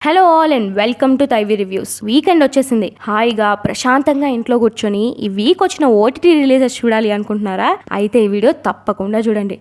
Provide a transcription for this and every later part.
Hello all and welcome to తైవి reviews. Weekend వచ్చేసింది. హాయిగా ప్రశాంతంగా ఇంట్లో కూర్చొని ఈ వీక్ వచ్చిన ఓటీటీ రిలీజెస్ చూడాలి అనుకుంటున్నారా? అయితే ఈ వీడియో తప్పకుండా చూడండి.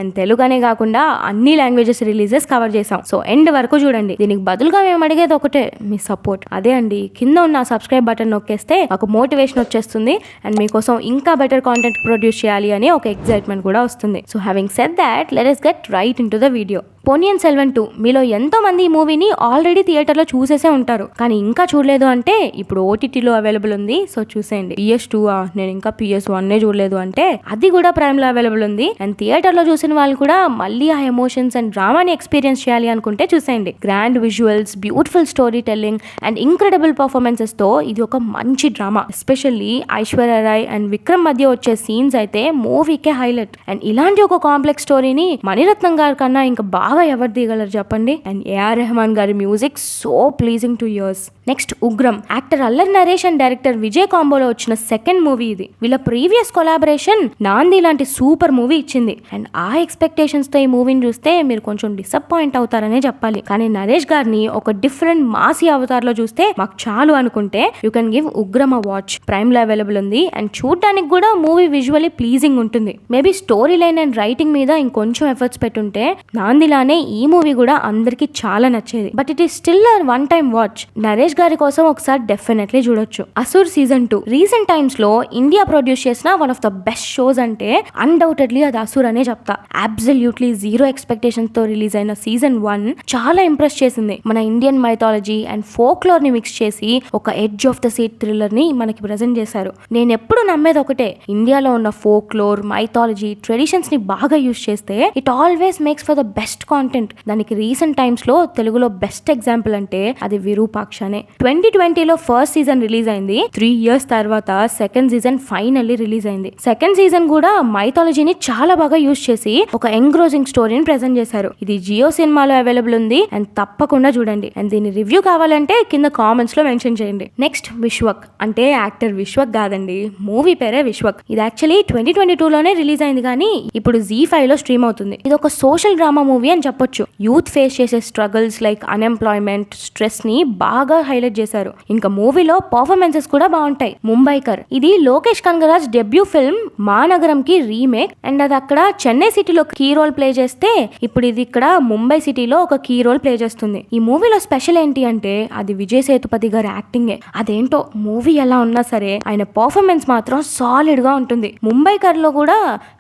అండ్ తెలుగునే కాకుండా అన్ని లాంగ్వేజెస్ రిలీజెస్ కవర్ చేసాం. సో ఎండ్ వరకు చూడండి. దీనికి బదులుగా మేము అడిగేది ఒకటే, మీ సపోర్ట్. అదే అండి, కింద ఉన్న సబ్స్క్రైబ్ బటన్ నొక్కేస్తే మాకు మోటివేషన్ వచ్చేస్తుంది అండ్ మీకోసం ఇంకా బెటర్ కాంటెంట్ ప్రొడ్యూస్ చేయాలి అని ఒక ఎక్సైట్మెంట్ కూడా వస్తుంది. So having said that, let us get right into the video. Ponniyin Selvan 2 మీలో ఎంతో మంది ఈ మూవీని ఆల్రెడీ థియేటర్లో చూసేసే ఉంటారు. కానీ ఇంకా చూడలేదు అంటే ఇప్పుడు ఓటీటీలో అవైలబుల్ ఉంది. సో చూసేయండి. PS2 నేను ఇంకా PS1 చూడలేదు అంటే అది కూడా ప్రైమ్లో అవైలబుల్ ఉంది. అండ్ థియేటర్లో చూసిన వాళ్ళు కూడా మళ్ళీ ఆ ఎమోషన్స్ అండ్ డ్రామాని ఎక్స్పీరియన్స్ చేయాలి అనుకుంటే చూసేయండి. Grand visuals, beautiful story telling and incredible performances తో ఇది ఒక మంచి drama. Especially Aishwarya Rai and Vikram మధ్య వచ్చే సీన్స్ అయితే మూవీకే హైలైట్. అండ్ ఇలాంటి ఒక కాంప్లెక్స్ స్టోరీని మణిరత్నం గారి కన్నా ఇంకా బాగా ఎవరు దిగలరు చెప్పండి. అండ్ ఏఆర్ రెహమాన్ గారి music so pleasing to ears. Next Ugram. Actor Allari Naresh and director Vijay కాంబోలో వచ్చిన సెకండ్ మూవీ ఇది. వీళ్ళ ప్రీవియస్ కొలాబరేషన్ నాంది లాంటి సూపర్ మూవీ ఇచ్చింది. అండ్ ఆ ఎక్స్పెక్టేషన్స్ తో ఈ మూవీని చూస్తే మీరు కొంచెం డిసప్పాయింట్ అవుతారనే చెప్పాలి. కానీ నరేష్ గారిని ఒక డిఫరెంట్ మాసీ అవతార్లో చూస్తే మాకు చాలు అనుకుంటే you can give Ugram a watch. Prime లో అవైలబుల్ ఉంది. అండ్ చూడడానికి కూడా మూవీ విజువల్లీ ప్లీజింగ్ ఉంటుంది. Maybe story line and writing మీద ఇంకొంచెం ఎఫర్ట్స్ పెట్టుంటే నాందిలానే ఈ మూవీ కూడా అందరికి చాలా నచ్చేది. But it is still one time watch. Naresh గారి కోసం ఒకసారి డెఫినెట్లీ చూడొచ్చు. అసుర్ సీజన్ 2 రీసెంట్ టైమ్స్ లో ఇండియా ప్రొడ్యూస్ చేసిన one of the best shows అంటే అన్డౌటెడ్లీ అది అసుర్ అనే చెప్తా. అబ్సల్యూట్లీ జీరో ఎక్స్పెక్టేషన్స్ తో రిలీజ్ అయిన సీజన్ 1 చాలా ఇంప్రెస్ చేసింది. మన ఇండియన్ మైథాలజీ అండ్ ఫోక్లోర్ ని మిక్స్ చేసి ఒక edge of the seat thriller ని మనకి ప్రెజెంట్ చేశారు. నేను ఎప్పుడు నమ్మేది ఒకటే, ఇండియాలో ఉన్న ఫోక్లోర్, మైథాలజీ, ట్రెడిషన్స్ ని బాగా యూజ్ చేస్తే it always makes for the best content. దానికి రీసెంట్ టైమ్స్ లో తెలుగులో బెస్ట్ ఎగ్జాంపుల్ అంటే అది విరూపాక్షనే. 2020లో ఫస్ట్ సీజన్ రిలీజ్ అయింది. 3 years తర్వాత సెకండ్ సీజన్ ఫైనల్లీ రిలీజ్ అయింది. సెకండ్ సీజన్ కూడా మైథాలజీని చాలా బాగా యూజ్ చేసి ఒక ఎంగ్రోజింగ్ స్టోరీని ప్రెజెంట్ చేశారు. ఇది జియో సినిమాలో అవైలబుల్ ఉంది అండ్ తప్పకుండా చూడండి. అండ్ దీని రివ్యూ కావాలంటే కింద కామెంట్స్ లో మెన్షన్ చేయండి. నెక్స్ట్ విశ్వక్. అంటే యాక్టర్ విశ్వక్ కాదండి, మూవీ పేరే విశ్వక్. ఇది యాక్చువల్లీ 2022లోనే రిలీజ్ అయింది కానీ ఇప్పుడు ZEE5 లో స్ట్రీమ్ అవుతుంది. ఇది ఒక సోషల్ డ్రామా మూవీ అని చెప్పొచ్చు. యూత్ ఫేస్ చేసే స్ట్రగుల్స్ లైక్ అన్ఎంప్లాయ్మెంట్, స్ట్రెస్ ని బాగా హైలైట్ చేశారు. ఇంకా మూవీలో పర్ఫార్మెన్సెస్ కూడా బాగుంటాయి. ముంబైకర్. ఇది లోకేష్ కనగరాజ్ డెబ్యూ ఫిల్మ్ మానగరం కి రీమేక్. అండ్ అది అక్కడ చెన్నై సిటీలో కీ రోల్ ప్లే చేస్తే ఇప్పుడు ఇది ఇక్కడ ముంబై సిటీలో ఒక కీ రోల్ ప్లే చేస్తుంది. ఈ మూవీలో స్పెషల్ ఏంటి అంటే అది విజయ్ సేతుపతి గారి యాక్టింగే. అదేంటో మూవీ ఎలా ఉన్నా సరే ఆయన పర్ఫార్మెన్స్ మాత్రం సాలిడ్ గా ఉంటుంది. ముంబైకర్ లో కూడా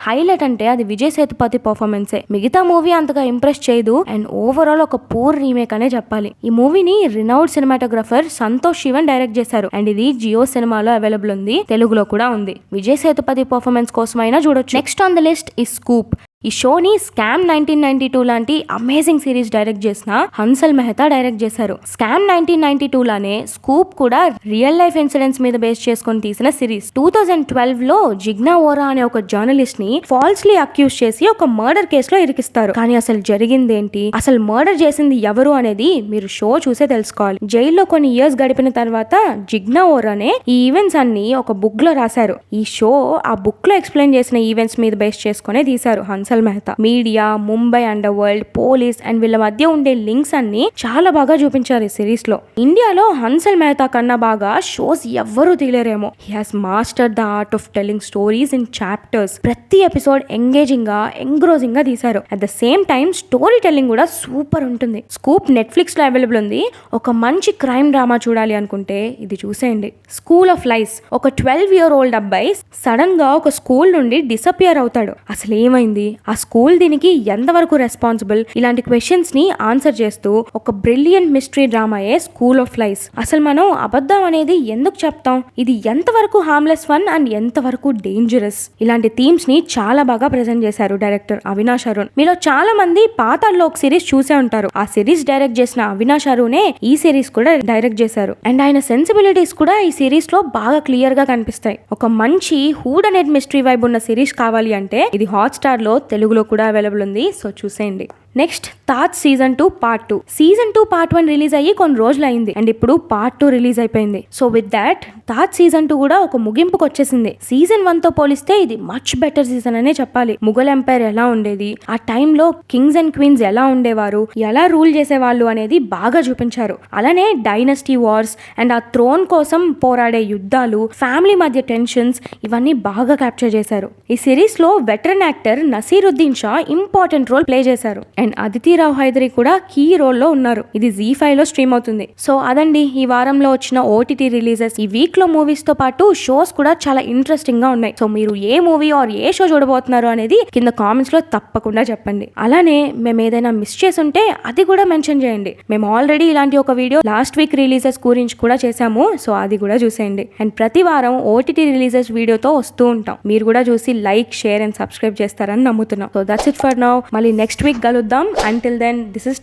హైలైట్ అంటే అది విజయ్ సేతుపతి పర్ఫార్మెన్సే. మిగతా మూవీ అంతగా ఇంప్రెస్ చేయదు అండ్ ఓవరాల్ ఒక పూర్ రీమేక్ అనే చెప్పాలి. ఈ మూవీని renowned cinematographer Santosh Sivan direct చేశారు. అండ్ ఇది జియో సినిమాలో అవైలబుల్ ఉంది. తెలుగులో కూడా ఉంది. విజయ్ సేతుపతి పర్ఫార్మెన్స్ కోసమైనా చూడొచ్చు. నెక్స్ట్ ఆన్ ద లిస్ట్ ఈ స్కూప్. ఈ షోని స్కామ్ 1992 లాంటి అమేజింగ్ సిరీస్ డైరెక్ట్ చేసిన హన్సల్ మెహతా డైరెక్ట్ చేశారు. స్కామ్ 1992 లానే స్కూప్ కూడా రియల్ లైఫ్ ఇన్సిడెంట్స్ మీద బేస్ చేసుకొని తీసిన సిరీస్. 2012లో జిగ్నా ఓరా అనే ఒక జర్నలిస్ట్ ని ఫాల్స్లీ అక్యూజ్ చేసి ఒక మర్డర్ కేసులో ఇరికిస్తారు. కానీ అసలు జరిగిందేంటి, అసలు మర్డర్ చేసింది ఎవరు అనేది మీరు షో చూసే తెలుసుకోవాలి. జైల్లో కొన్ని ఇయర్స్ గడిపిన తర్వాత జిగ్నా ఓరానే ఈ ఈవెంట్స్ అన్ని ఒక బుక్ లో రాశారు. ఈ షో ఆ బుక్ లో ఎక్స్ప్లెయిన్ చేసిన ఈవెంట్స్ మీద బేస్ చేసుకునే తీశారు. Hansal Mehta media, Mumbai under world, police and వీళ్ళ మధ్య ఉండే లింక్స్ అన్ని చాలా బాగా చూపించారు ఈ సిరీస్ లో. ఇండియాలో హన్సల్ మెహతా కన్నా బాగా షోస్ ఎవ్వరూ తీయలేరేమో. He has mastered the art of telling stories in chapters. ప్రతి ఎపిసోడ్ ఎంగేజింగ్ గా, ఎంగ్రోజింగ్ గా తీశారు. At the same time story telling కూడా సూపర్ ఉంటుంది. స్కూప్ నెట్ఫ్లిక్స్ లో అవైలబుల్ ఉంది. ఒక మంచి క్రైమ్ డ్రామా చూడాలి అనుకుంటే ఇది చూసేయండి. School of Lies. ఒక 12-year-old అబ్బాయి సడన్ గా ఒక స్కూల్ నుండి డిసపియర్ అవుతాడు. అసలు ఏమైంది, ఆ స్కూల్ దీనికి ఎంతవరకు రెస్పాన్సిబుల్, ఇలాంటి క్వశ్చన్స్ ని ఆన్సర్ చేస్తూ ఒక బ్రిలియంట్ మిస్టరీ డ్రామాయే స్కూల్ ఆఫ్ లైస్. అసలు మనం అబద్ధం అనేది ఎందుకు చెప్తాం, ఇది ఎంతవరకు హార్మ్లెస్ ఫన్ అండ్ ఎంతవరకు డేంజరస్, ఇలాంటి థీమ్స్ ని చాలా బాగా ప్రెజెంట్ చేశారు డైరెక్టర్ అవినాష్ అరుణ్. మీలో చాలా మంది పాతాళలో ఒక సిరీస్ చూసే ఉంటారు. ఆ సిరీస్ డైరెక్ట్ చేసిన అవినాష్ అరుణే ఈ సిరీస్ కూడా డైరెక్ట్ చేశారు. అండ్ ఆయన సెన్సిబిలిటీస్ కూడా ఈ సిరీస్ లో బాగా క్లియర్ గా కనిపిస్తాయి. ఒక మంచి హూడనెట్ మిస్టరీ వైబ్ ఉన్న సిరీస్ కావాలి అంటే ఇది హాట్ స్టార్ లో తెలుగులో కూడా అవైలబుల్ ఉంది. సో చూసేయండి. Next Taj season 2 part 2. Season 2 part 1 release అయ్యి కొన్ని రోజులు అయింది అండ్ ఇప్పుడు పార్ట్ 2 రిలీజ్ అయిపోయింది. So with that Taj season 2 కూడా ఒక ముగింపుకు వచ్చేసింది. సీజన్ 1 తో పోలిస్తే ఇది మచ్ బెటర్ సీజన్ అనే చెప్పాలి. ముఘల్ ఎంపైర్ ఎలా ఉండేది, ఆ టైంలో కింగ్స్ అండ్ క్వీన్స్ ఎలా ఉండేవారు, ఎలా రూల్ చేసేవాళ్ళు అనేది బాగా చూపించారు. అలానే డైనస్టీ వార్స్ అండ్ ఆ థ్రోన్ కోసం పోరాడే యుద్ధాలు, ఫ్యామిలీ మధ్య టెన్షన్స్ ఇవన్నీ బాగా క్యాప్చర్ చేశారు. ఈ సిరీస్ లో veteran actor Naseeruddin Shah important role play చేశారు అండ్ అదితి రావ్ హైదరీ కూడా కీ రోల్ లో ఉన్నారు. ఇది ZEE5 లో స్ట్రీమ్ అవుతుంది. సో అదండి ఈ వారంలో వచ్చిన OTT రిలీజెస్. ఈ వీక్ లో మూవీస్ తో పాటు షోస్ కూడా చాలా ఇంట్రెస్టింగ్ గా ఉన్నాయి. సో మీరు ఏ మూవీ ఆర్ ఏ షో చూడబోతున్నారు అనేది కింద కామెంట్స్ లో తప్పకుండా చెప్పండి. అలానే మేము ఏదైనా మిస్ చేసి ఉంటే అది కూడా మెన్షన్ చేయండి. మేము ఆల్రెడీ ఇలాంటి ఒక వీడియో లాస్ట్ వీక్ రిలీజెస్ గురించి కూడా చేసాము. సో అది కూడా చూసేయండి. అండ్ ప్రతి వారం OTT రిలీజెస్ వీడియోతో వస్తూ ఉంటాం. మీరు కూడా చూసి లైక్, షేర్ అండ్ సబ్స్క్రైబ్ చేస్తారని నమ్ముతున్నాం. So that's it for now. మళ్ళీ నెక్స్ట్ వీక్ కలుద్దాం. Until then, this is